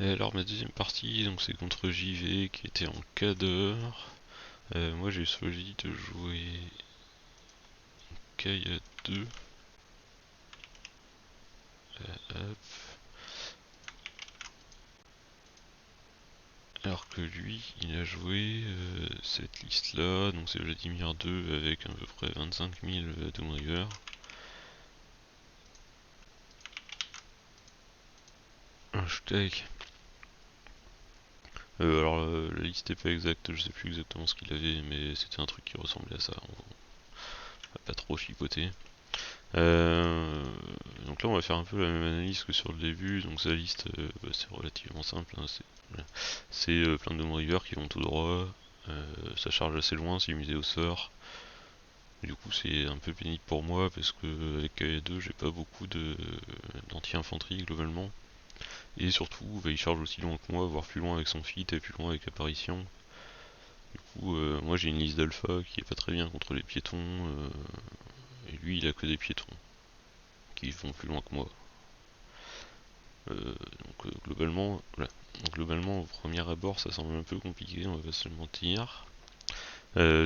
Et alors ma deuxième partie, donc c'est contre JV qui était en cadre. Moi j'ai choisi de jouer Kaya 2. Hop. Alors que lui, il a joué cette liste-là, donc c'est Vladimir 2 avec à peu près 25 000 Doom River. Hashtag. La liste est pas exacte, je sais plus exactement ce qu'il avait, mais c'était un truc qui ressemblait à ça. On va pas trop chipoter. Euh, donc là, on va faire un peu la même analyse que sur le début. Donc sa liste, c'est relativement simple, hein. C'est plein de Doom River qui vont tout droit. Ça charge assez loin, c'est musée au sort. Du coup, c'est un peu pénible pour moi parce que avec KA2, j'ai pas beaucoup d'anti-infanterie globalement. Et surtout, bah, il charge aussi loin que moi, voire plus loin avec son feat et plus loin avec apparition. Du coup, moi j'ai une liste d'alpha qui est pas très bien contre les piétons. Et lui, il a que des piétons qui vont plus loin que moi. Globalement, voilà. Donc, globalement, au premier abord, ça semble un peu compliqué, on va pas se le mentir.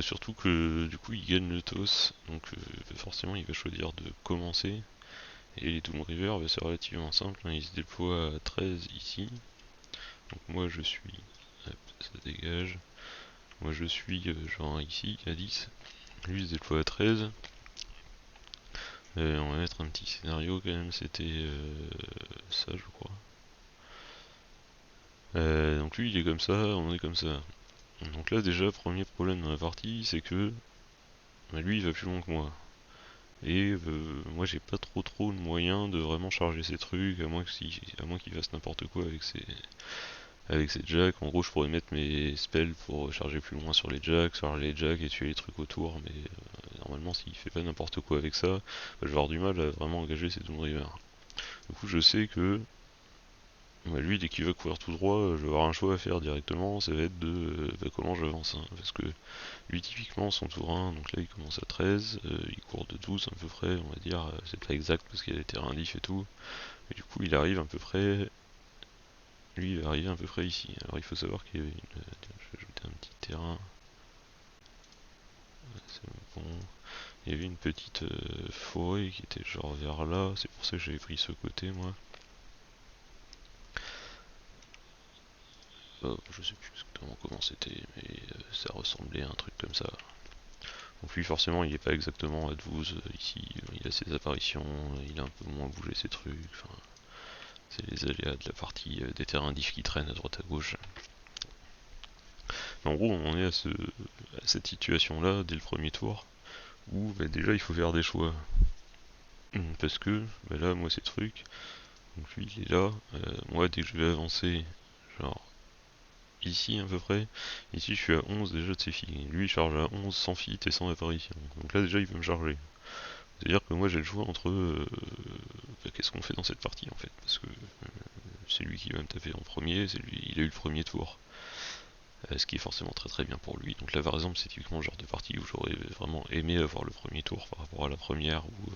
Surtout que du coup, il gagne le toss, donc forcément, il va choisir de commencer. Et les Doom River, bah, c'est relativement simple, hein, il se déploie à 13 ici. Donc moi je suis. Hop, ça dégage. Moi je suis genre ici à 10. Lui il se déploie à 13. On va mettre un petit scénario quand même, c'était ça je crois. Donc lui il est comme ça, on est comme ça. Donc là déjà, premier problème dans la partie, c'est que bah, lui il va plus loin que moi. Et moi j'ai pas trop de moyens de vraiment charger ces trucs, à moins qu'il fasse n'importe quoi avec ces jacks. En gros je pourrais mettre mes spells pour charger plus loin sur les jacks, charger les jacks et tuer les trucs autour, mais normalement s'il fait pas n'importe quoi avec ça, bah, je vais avoir du mal à vraiment engager ces Doom River. Du coup je sais que bah, lui dès qu'il va courir tout droit, je vais avoir un choix à faire directement, ça va être de bah, comment j'avance, hein, parce que lui typiquement son tour 1, donc là il commence à 13, il court de 12 à peu près, on va dire, c'est pas exact parce qu'il y a des terrains diff et tout, et du coup il arrive à peu près, lui il va arriver à peu près ici. Alors il faut savoir qu'il y avait une, je vais ajouter un petit terrain, c'est bon. Il y avait une petite forêt qui était genre vers là, c'est pour ça que j'avais pris ce côté moi. Je sais plus exactement comment c'était, mais ça ressemblait à un truc comme ça. Donc lui forcément il est pas exactement à 12 ici, il a ses apparitions, il a un peu moins bougé ses trucs, enfin, c'est les aléas de la partie des terrains diff qui traînent à droite à gauche. Mais en gros on est à cette situation là dès le premier tour, où bah, déjà il faut faire des choix. Parce que bah, là moi ces trucs, donc lui il est là, moi dès que je vais avancer, genre ici à peu près, ici je suis à 11 déjà de ses filles, lui il charge à 11 sans fit et sans apparition, donc là déjà il peut me charger. C'est à dire que moi j'ai le choix entre bah, qu'est-ce qu'on fait dans cette partie en fait, parce que c'est lui qui va me taper en premier, c'est lui, il a eu le premier tour. Ce qui est forcément très bien pour lui. Donc là par exemple c'est typiquement le genre de partie où j'aurais vraiment aimé avoir le premier tour par rapport à la première où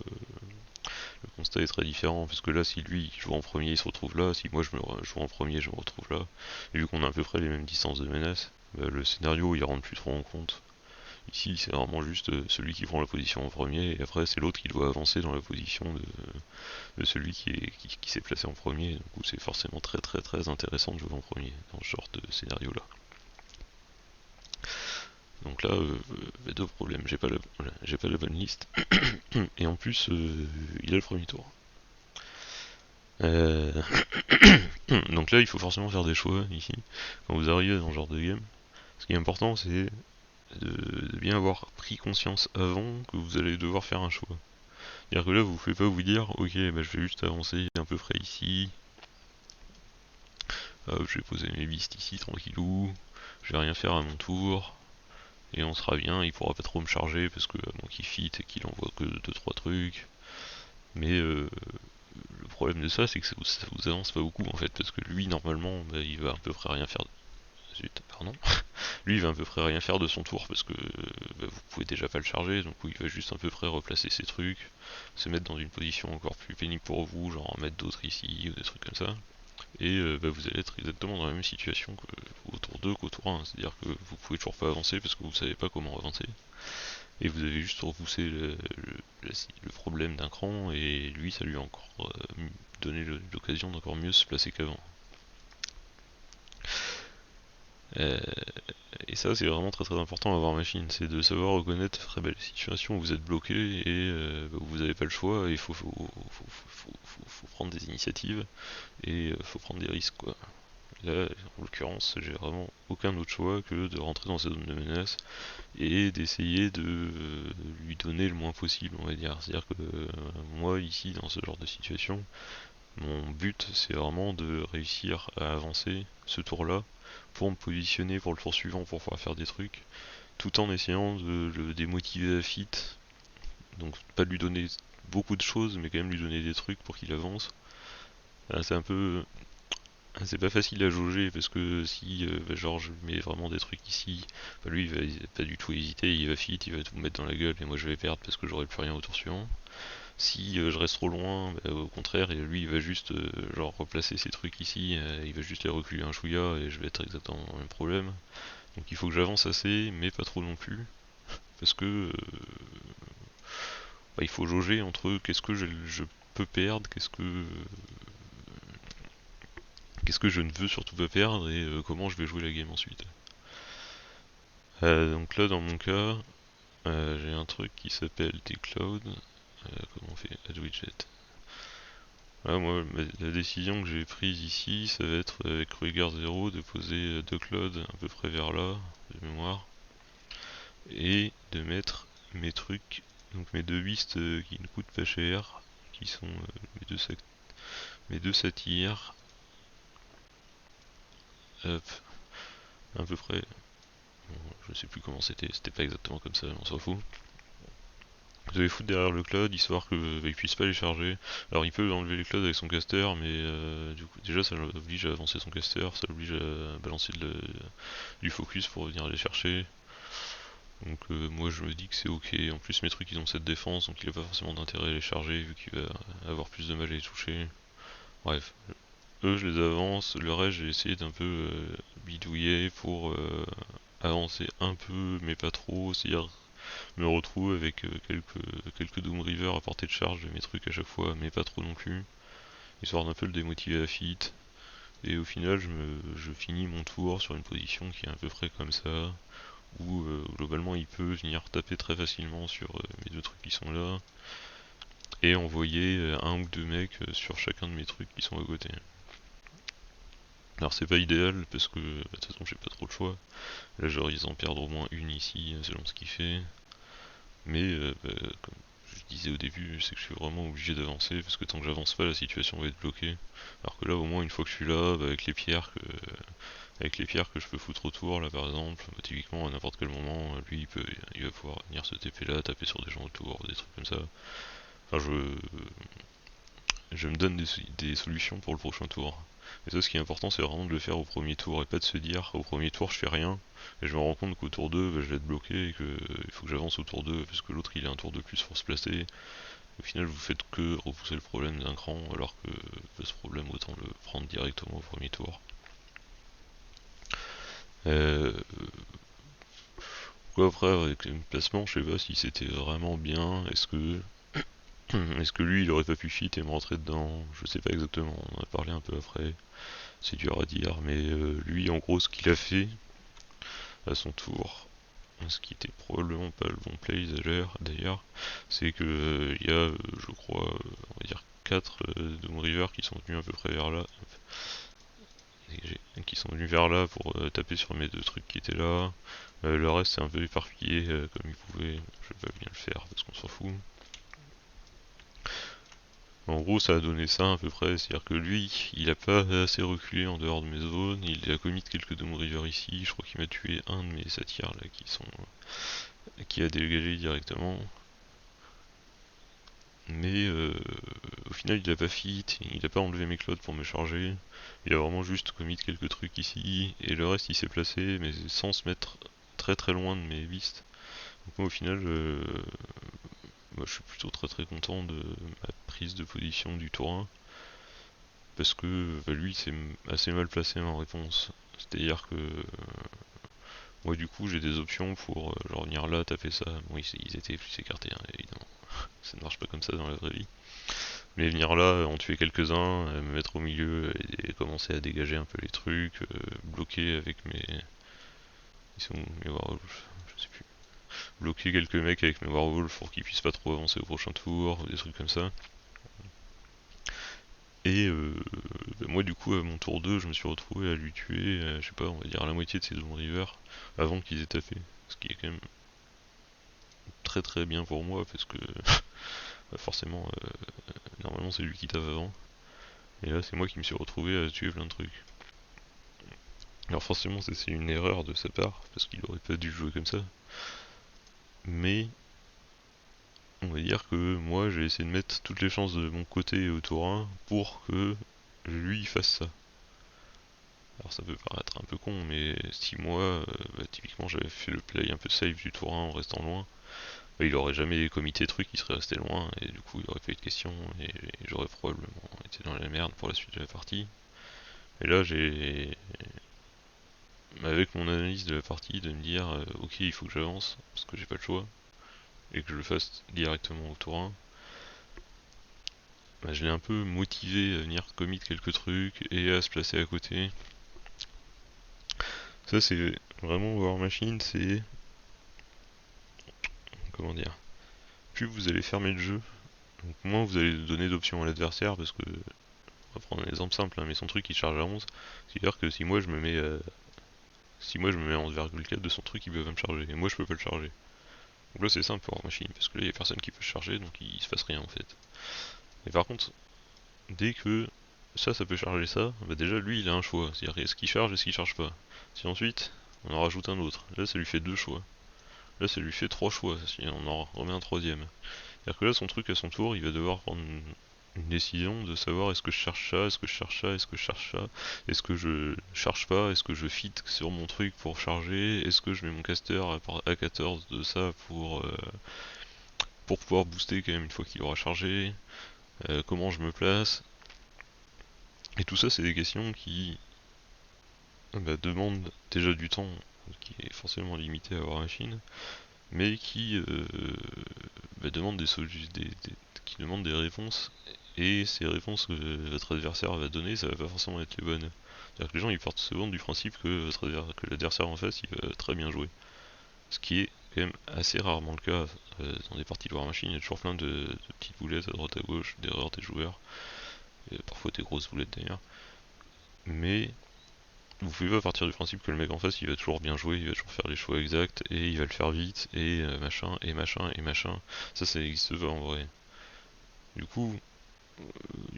le constat est très différent, parce que là si lui il joue en premier il se retrouve là, si moi je joue en premier je me retrouve là, et vu qu'on a à peu près les mêmes distances de menace, bah, le scénario il rentre plus trop en compte. Ici c'est vraiment juste celui qui prend la position en premier, et après c'est l'autre qui doit avancer dans la position de celui qui s'est placé en premier, donc c'est forcément très intéressant de jouer en premier dans ce genre de scénario là. Donc là, deux problèmes, j'ai pas la bonne liste, et en plus, il a le premier tour. Euh, Donc là, il faut forcément faire des choix ici, quand vous arrivez dans ce genre de game. Ce qui est important, c'est de bien avoir pris conscience avant que vous allez devoir faire un choix. C'est-à-dire que là, vous pouvez pas vous dire, ok, bah, je vais juste avancer à peu près ici, hop, je vais poser mes beasts ici tranquillou, je vais rien faire à mon tour, et on sera bien, il pourra pas trop me charger parce que bon, qu'il fit et qu'il envoie que deux trois trucs. Mais le problème de ça, c'est que ça vous avance pas beaucoup en fait, parce que lui normalement, bah, il va à peu près rien faire. Zut, pardon. Lui, il va à peu près rien faire de son tour parce que bah, vous pouvez déjà pas le charger, donc il va juste à peu près replacer ses trucs, se mettre dans une position encore plus pénible pour vous, genre en mettre d'autres ici ou des trucs comme ça. et vous allez être exactement dans la même situation qu'au tour 2 qu'au tour 1, c'est-à-dire que vous pouvez toujours pas avancer parce que vous savez pas comment avancer, et vous avez juste repoussé le problème d'un cran, et lui ça lui a encore donné l'occasion d'encore mieux se placer qu'avant. Euh, et ça c'est vraiment très très important à avoir machine, c'est de savoir reconnaître les situations où vous êtes bloqué et où vous n'avez pas le choix, et il faut prendre des initiatives et faut prendre des risques quoi. Là, en l'occurrence, j'ai vraiment aucun autre choix que de rentrer dans cette zone de menace et d'essayer de lui donner le moins possible, on va dire. C'est-à-dire que moi, ici, dans ce genre de situation, mon but, c'est vraiment de réussir à avancer ce tour-là pour me positionner pour le tour suivant pour pouvoir faire des trucs, tout en essayant de le démotiver à fit. Donc, pas lui donner beaucoup de choses, mais quand même lui donner des trucs pour qu'il avance. C'est un peu c'est pas facile à jauger parce que si genre je mets vraiment des trucs ici, lui il va pas du tout hésiter, il va fit, il va tout me mettre dans la gueule et moi je vais perdre parce que j'aurai plus rien au tour suivant. Si je reste trop loin, au contraire, et lui il va juste genre replacer ses trucs ici, il va juste les reculer un chouïa et je vais être exactement dans le même problème. Donc il faut que j'avance assez, mais pas trop non plus, parce que il faut jauger entre qu'est-ce que je peux perdre, qu'est-ce que je ne veux surtout pas perdre et comment je vais jouer la game ensuite. Donc là dans mon cas, j'ai un truc qui s'appelle T-Cloud. Comment on fait Add widget. Voilà, moi, la décision que j'ai prise ici, ça va être avec Ruger 0 de poser deux clouds à peu près vers là, de mémoire, et de mettre mes trucs, donc mes deux beasts qui ne coûtent pas cher, qui sont mes deux satyres, hop, à peu près. Bon, je sais plus comment c'était pas exactement comme ça, on s'en fout. Vous allez foutre derrière le cloud histoire qu'il puisse pas les charger. Alors il peut enlever les clouds avec son caster, mais du coup déjà ça l'oblige à avancer son caster, ça l'oblige à balancer du focus pour venir les chercher. Donc moi je me dis que c'est ok. En plus mes trucs ils ont cette défense, donc il a pas forcément d'intérêt à les charger vu qu'il va avoir plus de mal à les toucher. Bref, eux je les avance, le reste j'ai essayé d'un peu bidouiller pour avancer un peu mais pas trop, c'est-à-dire me retrouve avec quelques Doom River à portée de charge de mes trucs à chaque fois, mais pas trop non plus, histoire d'un peu le démotiver à fit. Et au final, je finis mon tour sur une position qui est à peu près comme ça, où globalement il peut venir taper très facilement sur mes deux trucs qui sont là, et envoyer un ou deux mecs sur chacun de mes trucs qui sont à côté. Alors c'est pas idéal parce que de toute façon j'ai pas trop de choix. Là je risque d'en perdre au moins une ici selon ce qu'il fait. Mais comme je disais au début, c'est que je suis vraiment obligé d'avancer parce que tant que j'avance pas, la situation va être bloquée. Alors que là, au moins, une fois que je suis là, avec les pierres que je peux foutre autour, là par exemple, typiquement à n'importe quel moment, lui il va pouvoir venir se TP là, taper sur des gens autour, des trucs comme ça. Enfin, je me donne des solutions pour le prochain tour. Et ça, ce qui est important, c'est vraiment de le faire au premier tour et pas de se dire au premier tour je fais rien et je me rends compte qu'au tour 2 je vais être bloqué et qu'il faut que j'avance au tour 2 parce que l'autre il a un tour de plus pour se placer. Au final, vous faites que repousser le problème d'un cran alors que ce problème autant le prendre directement au premier tour. Euh, Quoi après avec le placement, je sais pas si c'était vraiment bien. Est-ce que lui il aurait pas pu fit et me rentrer dedans? Je sais pas exactement. On en a parlé un peu après. C'est dur à dire, mais lui en gros ce qu'il a fait à son tour, ce qui était probablement pas le bon play d'ailleurs, c'est que il y a je crois on va dire 4 Doom River qui sont venus à peu près vers là, qui sont venus vers là pour taper sur mes deux trucs qui étaient là. Le reste c'est un peu éparpillé comme ils pouvaient, je vais pas bien le faire parce qu'on s'en fout. En gros, ça a donné ça à peu près, c'est-à-dire que lui, il a pas assez reculé en dehors de mes zones, il a commis quelques Doom River ici, je crois qu'il m'a tué un de mes satyres là qui a dégagé directement. Mais au final, il a pas fit, il a pas enlevé mes clouds pour me charger, il a vraiment juste commis quelques trucs ici, et le reste il s'est placé, mais sans se mettre très très loin de mes beasts. Donc moi au final, moi, je suis plutôt très très content de ma prise de position du tour 1. parce que bah, lui c'est assez mal placé en réponse. C'est-à-dire que moi du coup j'ai des options pour genre venir là, taper ça. Bon ils étaient plus écartés hein, évidemment. Ça ne marche pas comme ça dans la vraie vie. Mais venir là, en tuer quelques-uns, me mettre au milieu et commencer à dégager un peu les trucs, bloquer avec mes... Ils sont mes Warwolves, je sais plus. Bloquer quelques mecs avec mes Warwolves pour qu'ils puissent pas trop avancer au prochain tour, des trucs comme ça. Et bah moi du coup à mon tour 2 je me suis retrouvé à lui tuer, je sais pas, on va dire la moitié de ses Doom River avant qu'ils aient tapé. Ce qui est quand même très très bien pour moi parce que bah forcément normalement c'est lui qui tape avant. Et là c'est moi qui me suis retrouvé à tuer plein de trucs. Alors forcément c'est une erreur de sa part parce qu'il aurait pas dû jouer comme ça. Mais on va dire que moi j'ai essayé de mettre toutes les chances de mon côté au tour 1 pour que lui fasse ça. Alors ça peut paraître un peu con, mais si moi, bah, typiquement j'avais fait le play un peu safe du tour 1 en restant loin, bah, il aurait jamais commité de trucs, il serait resté loin, et du coup il aurait pas eu de questions, et j'aurais probablement été dans la merde pour la suite de la partie. Et là j'ai, avec mon analyse de la partie, de me dire, ok il faut que j'avance, parce que j'ai pas le choix, et que je le fasse directement au tour 1, bah, je l'ai un peu motivé à venir commit quelques trucs, et à se placer à côté. Ça c'est vraiment War Machine, c'est... comment dire, plus vous allez fermer le jeu, donc moins vous allez donner d'options à l'adversaire parce que, on va prendre un exemple simple, hein, mais son truc il charge à 11, c'est-à-dire que si moi je me mets à 11,4 de son truc, il peut pas me charger, et moi je peux pas le charger. Donc là c'est simple pour War Machine, parce que là il y a personne qui peut se charger, donc il se passe rien en fait. Et par contre, dès que ça peut charger ça, bah déjà lui il a un choix, c'est-à-dire est-ce qu'il charge, est-ce qu'il charge pas. Si ensuite on en rajoute un autre, là ça lui fait deux choix. Là ça lui fait trois choix, si on en remet un troisième. C'est-à-dire que là, son truc à son tour, il va devoir prendre une décision de savoir est-ce que je cherche ça, est-ce que je cherche ça, est-ce que je cherche ça, est-ce que je charge pas, est-ce que je fit sur mon truc pour charger, est-ce que je mets mon caster à 14 de ça pour pouvoir booster quand même une fois qu'il aura chargé, comment je me place. Et tout ça, c'est des questions qui bah, demandent déjà du temps, qui est forcément limité à Warmachine, mais qui demandent qui demandent des réponses, et ces réponses que votre adversaire va donner, ça va pas forcément être les bonnes. C'est-à-dire que les gens ils partent souvent du principe que, que l'adversaire en face il va très bien jouer. Ce qui est quand même assez rarement le cas dans des parties de War Machine, il y a toujours plein de petites boulettes à droite à gauche, d'erreurs des joueurs, et parfois des grosses boulettes d'ailleurs. Mais vous pouvez pas partir du principe que le mec en face il va toujours bien jouer, il va toujours faire les choix exacts, et il va le faire vite, et machin, et machin, et machin. Ça n'existe pas en vrai. Du coup,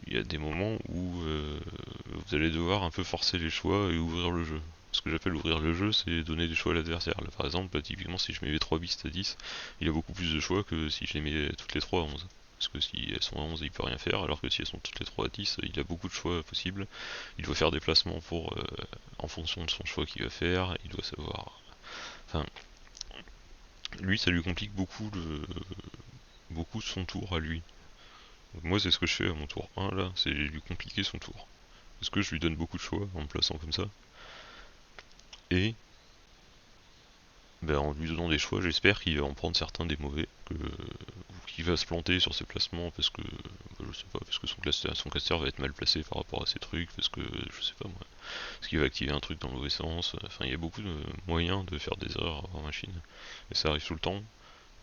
il y a des moments où vous allez devoir un peu forcer les choix et ouvrir le jeu. Ce que j'appelle ouvrir le jeu, c'est donner des choix à l'adversaire. Là, par exemple, bah, typiquement, si je mets mes 3 beasts à 10, il a beaucoup plus de choix que si je les mets toutes les 3 à 11. Parce que si elles sont à 11, il peut rien faire, alors que si elles sont toutes les 3 à 10, il a beaucoup de choix possibles. Il doit faire des placements en fonction de son choix qu'il va faire, il doit savoir... Enfin, lui, ça lui complique beaucoup son tour à lui. Donc moi, c'est ce que je fais à mon tour 1, là, c'est lui compliquer son tour. Parce que je lui donne beaucoup de choix en me plaçant comme ça. Et ben, en lui donnant des choix, j'espère qu'il va en prendre certains des mauvais, ou qu'il va se planter sur ses placements parce que, je sais pas, parce que son caster va être mal placé par rapport à ses trucs, parce que, je sais pas moi, parce qu'il va activer un truc dans le mauvais sens. Enfin, il y a beaucoup de moyens de faire des erreurs en machine, et ça arrive tout le temps.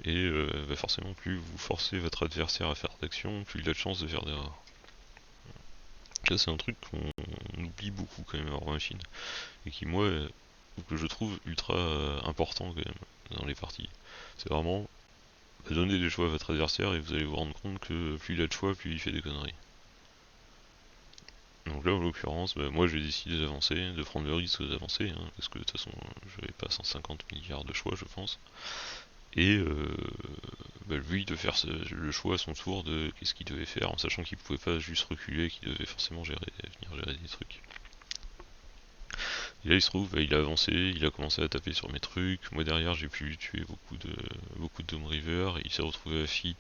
Et forcément, plus vous forcez votre adversaire à faire d'action, plus il a de chances de faire d'erreurs. Ça, c'est un truc qu'on oublie beaucoup quand même en machine, et qui, moi, que je trouve ultra important quand même dans les parties. C'est vraiment donner des choix à votre adversaire et vous allez vous rendre compte que plus il a de choix, plus il fait des conneries. Donc là, en l'occurrence, bah, moi j'ai décidé d'avancer, de prendre le risque d'avancer, hein, parce que de toute façon, je n'avais pas 150 milliards de choix, je pense. Et lui de faire le choix à son tour de qu'est-ce qu'il devait faire, en sachant qu'il pouvait pas juste reculer, qu'il devait forcément venir gérer des trucs. Et là il se trouve, il a avancé, il a commencé à taper sur mes trucs. Moi derrière j'ai pu tuer beaucoup de Dome River, il s'est retrouvé à fit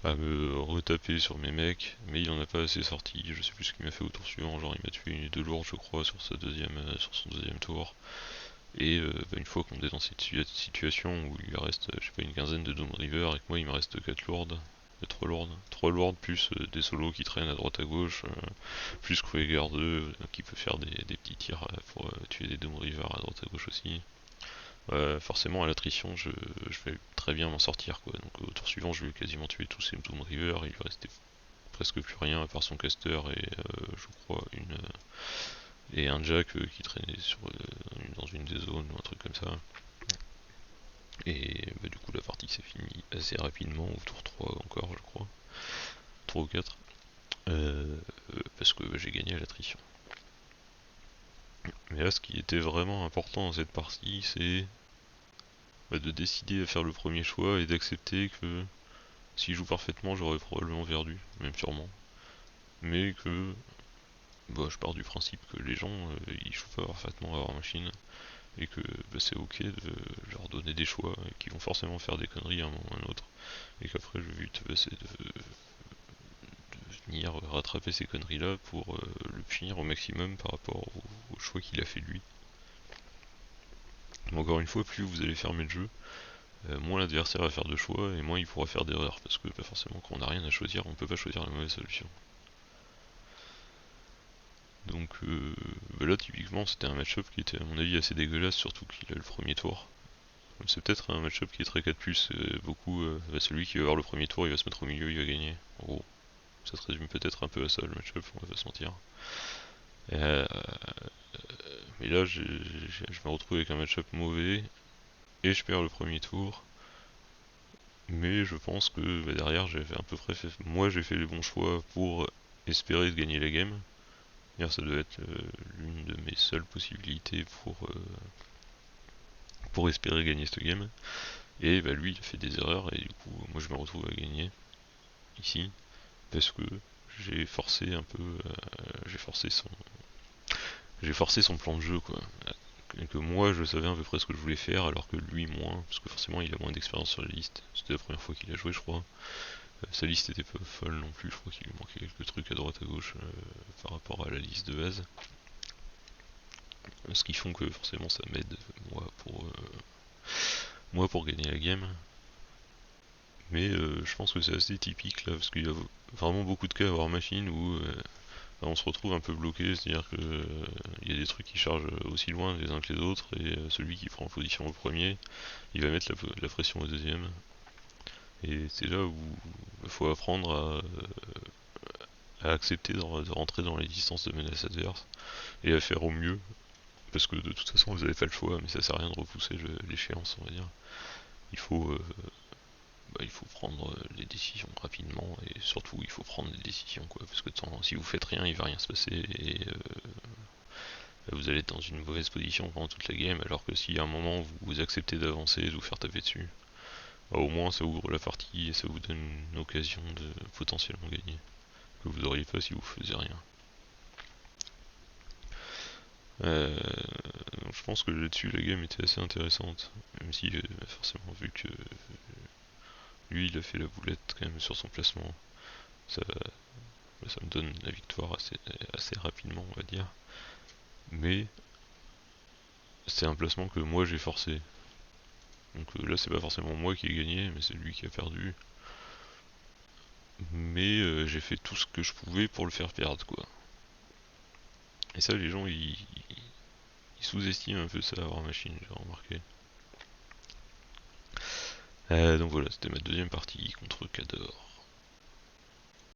à me retaper sur mes mecs, mais il en a pas assez sorti, je sais plus ce qu'il m'a fait au tour suivant, genre il m'a tué 2 lourds je crois sur son deuxième tour. Et une fois qu'on est dans cette situation où il reste, je sais pas, une quinzaine de Doom River et que moi il me reste 4 lourdes, 3 lourdes plus des solos qui traînent à droite à gauche, plus Krueger 2 qui peut faire des petits tirs pour tuer des Doom River à droite à gauche aussi. Forcément à l'attrition je vais très bien m'en sortir quoi. Donc au tour suivant je vais quasiment tuer tous ces Doom River, il lui restait presque plus rien à part son caster et je crois et un jack qui traînait dans une des zones ou un truc comme ça. Et du coup la partie s'est finie assez rapidement, au tour 3 encore je crois, 3 ou 4, parce que j'ai gagné à l'attrition. Mais là ce qui était vraiment important dans cette partie c'est de décider à faire le premier choix et d'accepter que s'il joue parfaitement j'aurais probablement perdu, même sûrement. Mais que je pars du principe que les gens ils jouent pas parfaitement à leur machine et que c'est ok de leur donner des choix et qu'ils vont forcément faire des conneries à un moment ou à un autre et qu'après le but c'est de venir rattraper ces conneries là pour le punir au maximum par rapport au choix qu'il a fait lui. Mais encore une fois, plus vous allez fermer le jeu, moins l'adversaire va faire de choix et moins il pourra faire d'erreurs parce que forcément quand on n'a rien à choisir on peut pas choisir la mauvaise solution. Donc là typiquement c'était un match-up qui était à mon avis assez dégueulasse, surtout qu'il a le premier tour. C'est peut-être un match-up qui est très 4+, beaucoup, celui qui va avoir le premier tour il va se mettre au milieu, il va gagner. En gros, ça se résume peut-être un peu à ça le match-up, on va pas se mentir. Euh, mais là je me retrouve avec un match-up mauvais et je perds le premier tour. Mais je pense que derrière j'ai fait à peu près moi j'ai fait les bons choix pour espérer de gagner la game. D'ailleurs ça doit être l'une de mes seules possibilités pour espérer gagner cette game. Et lui il a fait des erreurs et du coup moi je me retrouve à gagner ici parce que j'ai forcé un peu, j'ai forcé son plan de jeu quoi. Et que moi je savais à peu près ce que je voulais faire alors que lui moins, parce que forcément il a moins d'expérience sur la liste. C'était la première fois qu'il a joué je crois. Sa liste était pas folle non plus, je crois qu'il lui manquait quelques trucs à droite à gauche par rapport à la liste de base. Ce qui font que forcément ça m'aide moi pour gagner la game. Mais je pense que c'est assez typique là, parce qu'il y a vraiment beaucoup de cas à War Machine où on se retrouve un peu bloqué, c'est-à-dire que il y a des trucs qui chargent aussi loin les uns que les autres, et celui qui prend en position au premier, il va mettre la pression au deuxième. Et c'est là où il faut apprendre à accepter de rentrer dans les distances de menace adverse, et à faire au mieux, parce que de toute façon vous n'avez pas le choix, mais ça sert à rien de repousser l'échéance, on va dire. Il faut, il faut prendre les décisions rapidement, et surtout il faut prendre des décisions quoi, parce que si vous faites rien il va rien se passer, et vous allez être dans une mauvaise position pendant toute la game, alors que si à un moment vous acceptez d'avancer et de vous faire taper dessus, au moins ça ouvre la partie et ça vous donne une occasion de potentiellement gagner, que vous n'auriez pas si vous faisiez rien. Donc je pense que là-dessus la game était assez intéressante, même si forcément vu que lui il a fait la boulette quand même sur son placement, ça, ça me donne la victoire assez rapidement on va dire. Mais c'est un placement que moi j'ai forcé. Donc là c'est pas forcément moi qui ai gagné, mais c'est lui qui a perdu. Mais j'ai fait tout ce que je pouvais pour le faire perdre quoi. Et ça les gens ils sous-estiment un peu ça à War Machine, j'ai remarqué. Donc voilà, c'était ma deuxième partie contre Cador.